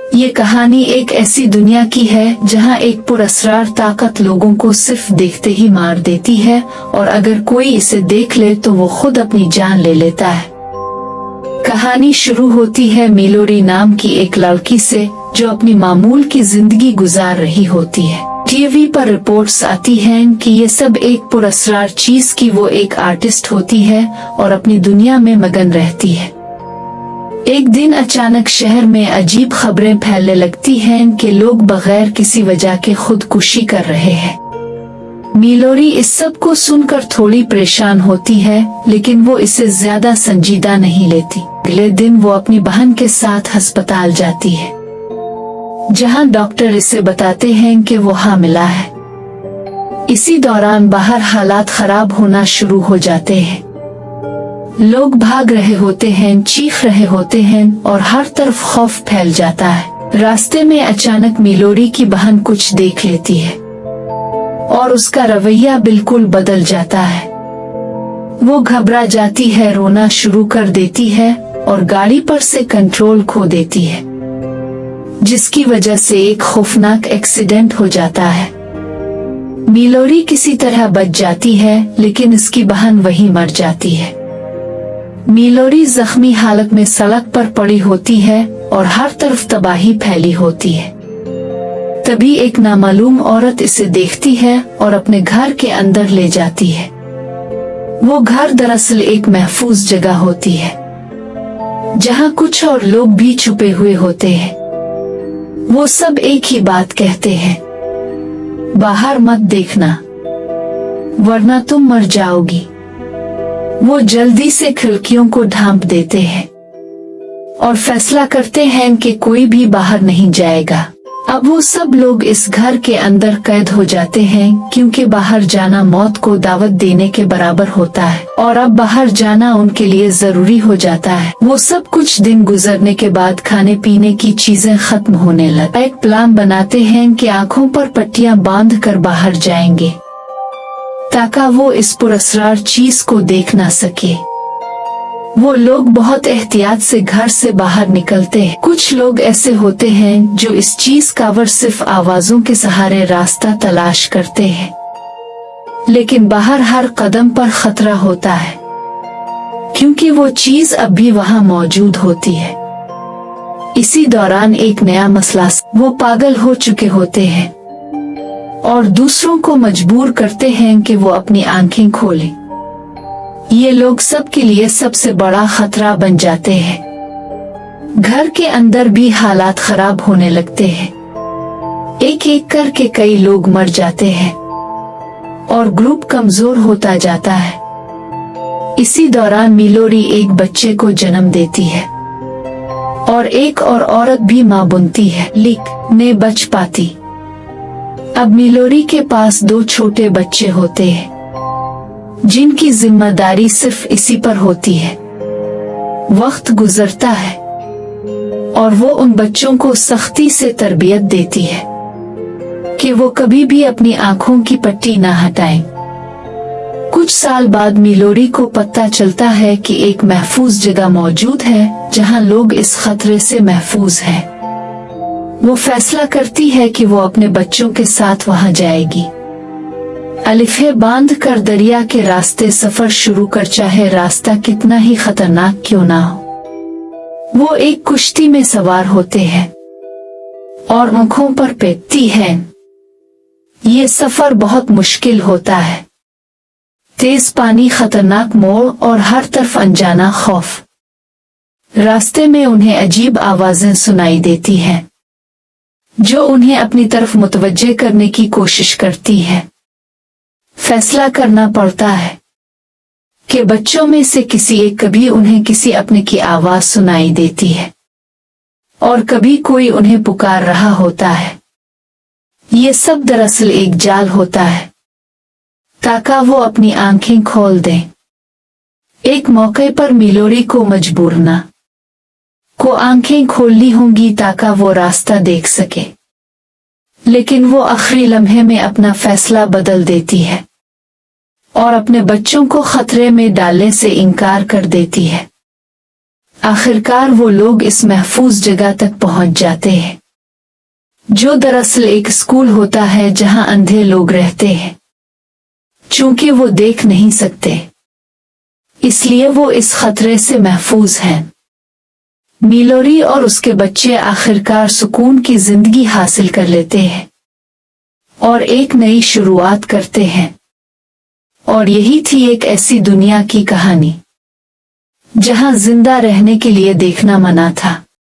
ये कहानी एक ऐसी दुनिया की है जहां एक पुरस्कार ताकत लोगों को सिर्फ देखते ही मार देती है और अगर कोई इसे देख ले तो वो खुद अपनी जान ले लेता है। कहानी शुरू होती है मिलोरी नाम की एक लड़की से जो अपनी मामूल की जिंदगी गुजार रही होती है। टीवी पर रिपोर्ट्स आती हैं कि ये सब एक पुरस्कार चीज की वो एक आर्टिस्ट होती है और अपनी दुनिया में मगन रहती है। एक दिन अचानक शहर में अजीब खबरें फैलने लगती हैं कि लोग बगैर किसी वजह के खुदकुशी कर रहे हैं। मिलोरी इस सब को सुनकर थोड़ी परेशान होती है, लेकिन वो इसे ज्यादा संजीदा नहीं लेती। अगले दिन वो अपनी बहन के साथ अस्पताल जाती है, जहां डॉक्टर इसे बताते हैं कि वो हामिला है। इसी दौरान बाहर हालात खराब होना शुरू हो जाते हैं। लोग भाग रहे होते हैं, चीख रहे होते हैं और हर तरफ खौफ फैल जाता है। रास्ते में अचानक मिलोरी की बहन कुछ देख लेती है और उसका रवैया बिल्कुल बदल जाता है। वो घबरा जाती है, रोना शुरू कर देती है और गाड़ी पर से कंट्रोल खो देती है, जिसकी वजह से एक खौफनाक एक्सीडेंट हो जाता है। मिलोरी किसी तरह बच जाती है, लेकिन इसकी बहन वहीं मर जाती है। मिलोरी जख्मी हालत में सड़क पर पड़ी होती है और हर तरफ तबाही फैली होती है। तभी एक नामालूम औरत इसे देखती है और अपने घर के अंदर ले जाती है। वो घर दरअसल एक महफूज जगह होती है, जहां कुछ और लोग भी छुपे हुए होते हैं। वो सब एक ही बात कहते हैं, बाहर मत देखना वरना तुम मर जाओगी। वो जल्दी से खिड़कियों को ढांप देते हैं और फैसला करते हैं कि कोई भी बाहर नहीं जाएगा। अब वो सब लोग इस घर के अंदर कैद हो जाते हैं, क्योंकि बाहर जाना मौत को दावत देने के बराबर होता है और अब बाहर जाना उनके लिए जरूरी हो जाता है। वो सब कुछ दिन गुजरने के बाद खाने पीने की चीजें खत्म होने लग एक प्लान बनाते हैं कि आंखों पर पट्टियां बांध कर बाहर जाएंगे, ताकि वो इस पुरस्कार चीज को देख ना सके। वो लोग बहुत एहतियात से घर से बाहर निकलते हैं। कुछ लोग ऐसे होते हैं जो इस चीज का सिर्फ आवाजों के सहारे रास्ता तलाश करते हैं, लेकिन बाहर हर कदम पर खतरा होता है, क्योंकि वो चीज अब भी वहाँ मौजूद होती है। इसी दौरान एक नया मसला, वो पागल हो चुके होते हैं और दूसरों को मजबूर करते हैं कि वो अपनी आंखें खोलें। ये लोग सबके लिए सबसे बड़ा खतरा बन जाते हैं। घर के अंदर भी हालात खराब होने लगते हैं। एक एक करके कई लोग मर जाते हैं और ग्रुप कमजोर होता जाता है। इसी दौरान मिलोरी एक बच्चे को जन्म देती है और एक और औरत भी मां बनती है, लेकिन बच पाती। अब मिलोरी के पास 2 छोटे बच्चे होते हैं, जिनकी जिम्मेदारी सिर्फ इसी पर होती है। वक्त गुजरता है और वो उन बच्चों को सख्ती से तरबियत देती है कि वो कभी भी अपनी आंखों की पट्टी ना हटाएं। कुछ साल बाद मिलोरी को पता चलता है कि एक महफूज जगह मौजूद है जहां लोग इस खतरे से महफूज हैं। वो फैसला करती है कि वो अपने बच्चों के साथ वहां जाएगी। अलिफे बांध कर दरिया के रास्ते सफर शुरू कर, चाहे रास्ता कितना ही खतरनाक क्यों ना हो। वो एक कुश्ती में सवार होते हैं और आंखों पर पेटती है। ये सफर बहुत मुश्किल होता है। तेज पानी, खतरनाक मोड़ और हर तरफ अनजाना खौफ। रास्ते में उन्हें अजीब आवाजें सुनाई देती हैं, जो उन्हें अपनी तरफ मुतवज्जे करने की कोशिश करती है। फैसला करना पड़ता है कि बच्चों में से किसी एक, कभी उन्हें किसी अपने की आवाज सुनाई देती है और कभी कोई उन्हें पुकार रहा होता है। ये सब दरअसल एक जाल होता है, ताकि वो अपनी आंखें खोल दें। एक मौके पर मिलोरी को मजबूरना को आंखें खोलनी होंगी ताकि वो रास्ता देख सके, लेकिन वो आखिरी लम्हे में अपना फैसला बदल देती है और अपने बच्चों को खतरे में डालने से इनकार कर देती है। आखिरकार वो लोग इस महफूज जगह तक पहुंच जाते हैं, जो दरअसल एक स्कूल होता है जहां अंधे लोग रहते हैं। चूंकि वो देख नहीं सकते, इसलिए वो इस खतरे से महफूज हैं। मिलोरी और उसके बच्चे आखिरकार सुकून की जिंदगी हासिल कर लेते हैं और एक नई शुरुआत करते हैं। और यही थी एक ऐसी दुनिया की कहानी जहां जिंदा रहने के लिए देखना मना था।